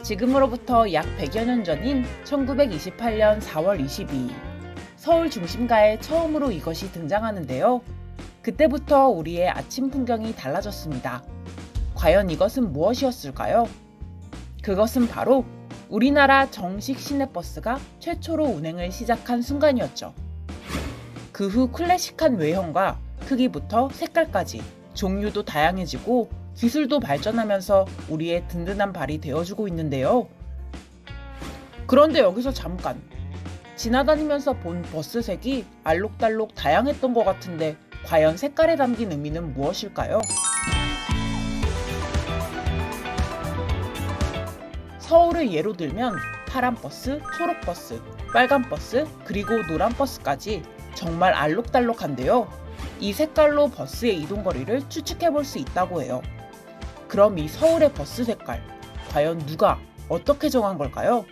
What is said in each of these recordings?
지금으로부터 약 100여 년 전인 1928년 4월 22일, 서울 중심가에 처음으로 이것이 등장하는데요. 그때부터 우리의 아침 풍경이 달라졌습니다. 과연 이것은 무엇이었을까요? 그것은 바로 우리나라 정식 시내버스가 최초로 운행을 시작한 순간이었죠. 그 후 클래식한 외형과 크기부터 색깔까지 종류도 다양해지고 기술도 발전하면서 우리의 든든한 발이 되어주고 있는데요. 그런데 여기서 잠깐, 지나다니면서 본 버스 색이 알록달록 다양했던 것 같은데 과연 색깔에 담긴 의미는 무엇일까요? 서울을 예로 들면 파란 버스, 초록 버스, 빨간 버스, 그리고 노란 버스까지 정말 알록달록한데요. 이 색깔로 버스의 이동거리를 추측해 볼 수 있다고 해요. 그럼 이 서울의 버스 색깔, 과연 누가 어떻게 정한 걸까요?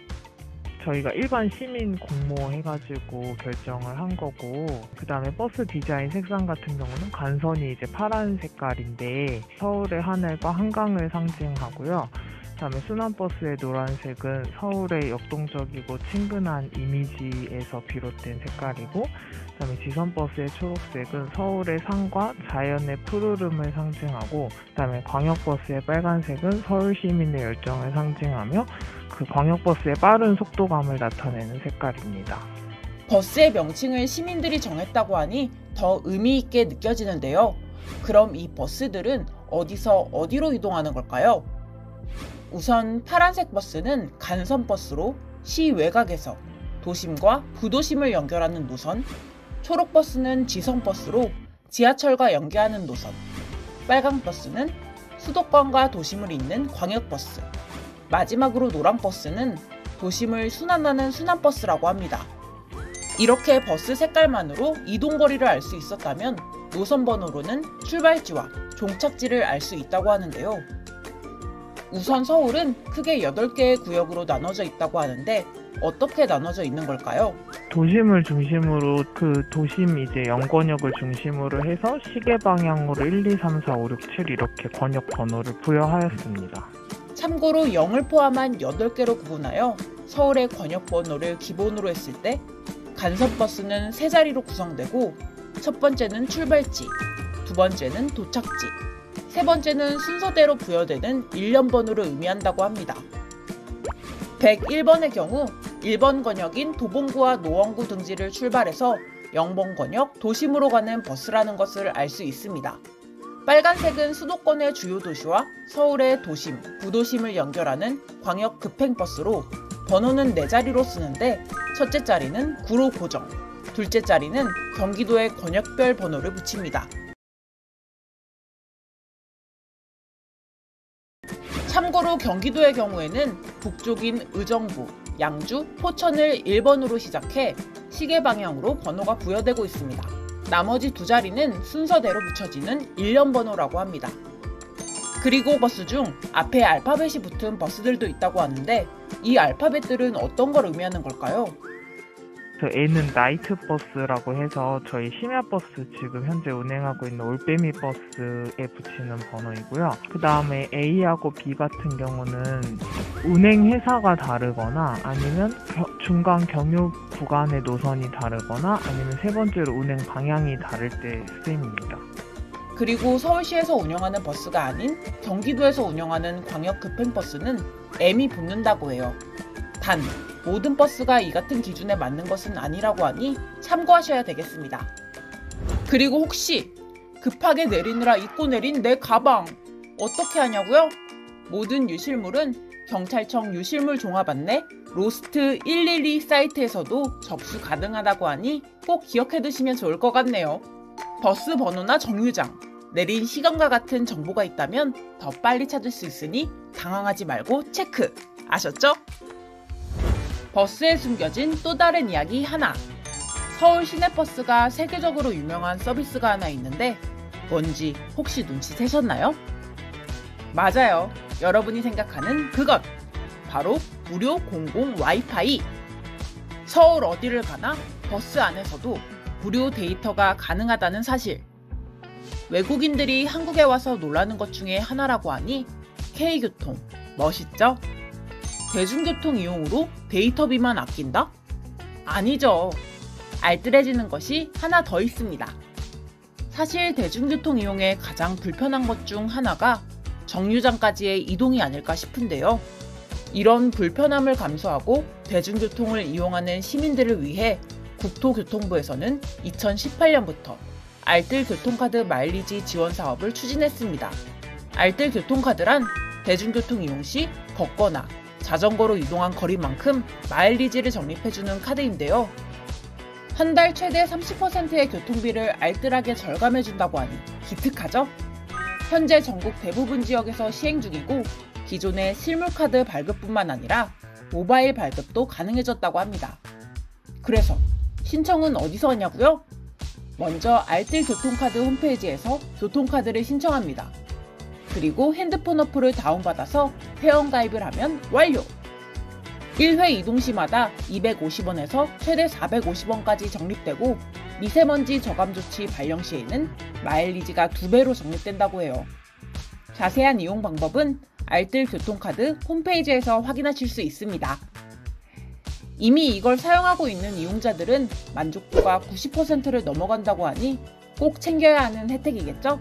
저희가 일반 시민 공모 해가지고 결정을 한 거고, 그 다음에 버스 디자인 색상 같은 경우는 간선이 이제 파란 색깔인데 서울의 하늘과 한강을 상징하고요. 그 다음에 순환버스의 노란색은 서울의 역동적이고 친근한 이미지에서 비롯된 색깔이고, 그 다음에 지선버스의 초록색은 서울의 산과 자연의 푸르름을 상징하고, 그 다음에 광역버스의 빨간색은 서울 시민의 열정을 상징하며 그 광역버스의 빠른 속도감을 나타내는 색깔입니다. 버스의 명칭을 시민들이 정했다고 하니 더 의미 있게 느껴지는데요. 그럼 이 버스들은 어디서 어디로 이동하는 걸까요? 우선 파란색 버스는 간선버스로 시 외곽에서 도심과 부도심을 연결하는 노선, 초록 버스는 지선버스로 지하철과 연계하는 노선, 빨간 버스는 수도권과 도심을 잇는 광역버스, 마지막으로 노란 버스는 도심을 순환하는 순환버스라고 합니다. 이렇게 버스 색깔만으로 이동거리를 알 수 있었다면 노선 번호로는 출발지와 종착지를 알 수 있다고 하는데요. 우선 서울은 크게 8개의 구역으로 나눠져 있다고 하는데 어떻게 나눠져 있는 걸까요? 도심을 중심으로 그 도심 이제 영권역을 중심으로 해서 시계 방향으로 1, 2, 3, 4, 5, 6, 7 이렇게 권역 번호를 부여하였습니다. 참고로 0을 포함한 8개로 구분하여 서울의 권역 번호를 기본으로 했을 때 간선버스는 3자리로 구성되고 첫 번째는 출발지, 두 번째는 도착지, 세 번째는 순서대로 부여되는 1년 번호를 의미한다고 합니다. 101번의 경우 1번 권역인 도봉구와 노원구 등지를 출발해서 0번 권역 도심으로 가는 버스라는 것을 알 수 있습니다. 빨간색은 수도권의 주요 도시와 서울의 도심, 부도심을 연결하는 광역 급행버스로 번호는 4자리로 쓰는데 첫째 자리는 구로 고정, 둘째 자리는 경기도의 권역별 번호를 붙입니다. 참고로 경기도의 경우에는 북쪽인 의정부, 양주, 포천을 1번으로 시작해 시계 방향으로 번호가 부여되고 있습니다. 나머지 2자리는 순서대로 붙여지는 1년 번호라고 합니다. 그리고 버스 중 앞에 알파벳이 붙은 버스들도 있다고 하는데 이 알파벳들은 어떤 걸 의미하는 걸까요? N은 나이트 버스라고 해서 저희 심야버스 지금 현재 운행하고 있는 올빼미 버스에 붙이는 번호이고요. 그 다음에 A하고 B 같은 경우는 운행 회사가 다르거나 아니면 중간 경유 구간의 노선이 다르거나 아니면 세 번째로 운행 방향이 다를 때 쓰입니다. 그리고 서울시에서 운영하는 버스가 아닌 경기도에서 운영하는 광역 급행버스는 M이 붙는다고 해요. 단, 모든 버스가 이 같은 기준에 맞는 것은 아니라고 하니 참고하셔야 되겠습니다. 그리고 혹시 급하게 내리느라 잊고 내린 내 가방 어떻게 하냐고요? 모든 유실물은 경찰청 유실물 종합 안내 로스트 112 사이트에서도 접수 가능하다고 하니 꼭 기억해 두시면 좋을 것 같네요. 버스 번호나 정류장, 내린 시간과 같은 정보가 있다면 더 빨리 찾을 수 있으니 당황하지 말고 체크! 아셨죠? 버스에 숨겨진 또 다른 이야기 하나. 서울 시내버스가 세계적으로 유명한 서비스가 하나 있는데 뭔지 혹시 눈치채셨나요? 맞아요. 여러분이 생각하는 그것. 바로 무료 공공 와이파이. 서울 어디를 가나 버스 안에서도 무료 데이터가 가능하다는 사실. 외국인들이 한국에 와서 놀라는 것 중에 하나라고 하니 K교통. 멋있죠? 대중교통 이용으로 데이터비만 아낀다? 아니죠. 알뜰해지는 것이 하나 더 있습니다. 사실 대중교통 이용에 가장 불편한 것 중 하나가 정류장까지의 이동이 아닐까 싶은데요. 이런 불편함을 감수하고 대중교통을 이용하는 시민들을 위해 국토교통부에서는 2018년부터 알뜰교통카드 마일리지 지원 사업을 추진했습니다. 알뜰교통카드란 대중교통 이용 시 걷거나 자전거로 이동한 거리만큼 마일리지를 적립해주는 카드인데요. 한 달 최대 30%의 교통비를 알뜰하게 절감해준다고 하니 기특하죠? 현재 전국 대부분 지역에서 시행 중이고 기존의 실물카드 발급뿐만 아니라 모바일 발급도 가능해졌다고 합니다. 그래서 신청은 어디서 하냐고요? 먼저 알뜰교통카드 홈페이지에서 교통카드를 신청합니다. 그리고 핸드폰 어플을 다운받아서 회원가입을 하면 완료! 1회 이동 시마다 250원에서 최대 450원까지 적립되고 미세먼지 저감 조치 발령 시에는 마일리지가 2배로 적립된다고 해요. 자세한 이용 방법은 알뜰교통카드 홈페이지에서 확인하실 수 있습니다. 이미 이걸 사용하고 있는 이용자들은 만족도가 90%를 넘어간다고 하니 꼭 챙겨야 하는 혜택이겠죠?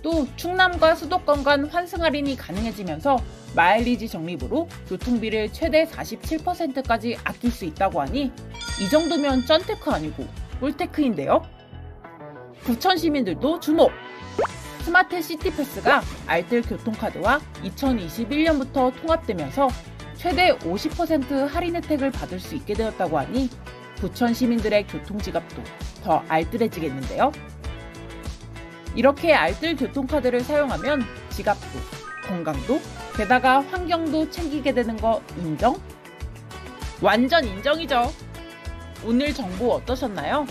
또 충남과 수도권 간 환승 할인이 가능해지면서 마일리지 적립으로 교통비를 최대 47%까지 아낄 수 있다고 하니 이 정도면 쩐테크 아니고 꿀테크인데요. 부천 시민들도 주목! 스마트 시티패스가 알뜰교통카드와 2021년부터 통합되면서 최대 50% 할인 혜택을 받을 수 있게 되었다고 하니 부천 시민들의 교통지갑도 더 알뜰해지겠는데요. 이렇게 알뜰교통카드를 사용하면 지갑도, 건강도, 게다가 환경도 챙기게 되는 거 인정? 완전 인정이죠. 오늘 정보 어떠셨나요?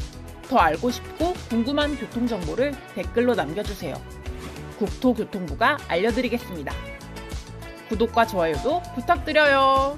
더 알고 싶고 궁금한 교통정보를 댓글로 남겨주세요. 국토교통부가 알려드리겠습니다. 구독과 좋아요도 부탁드려요.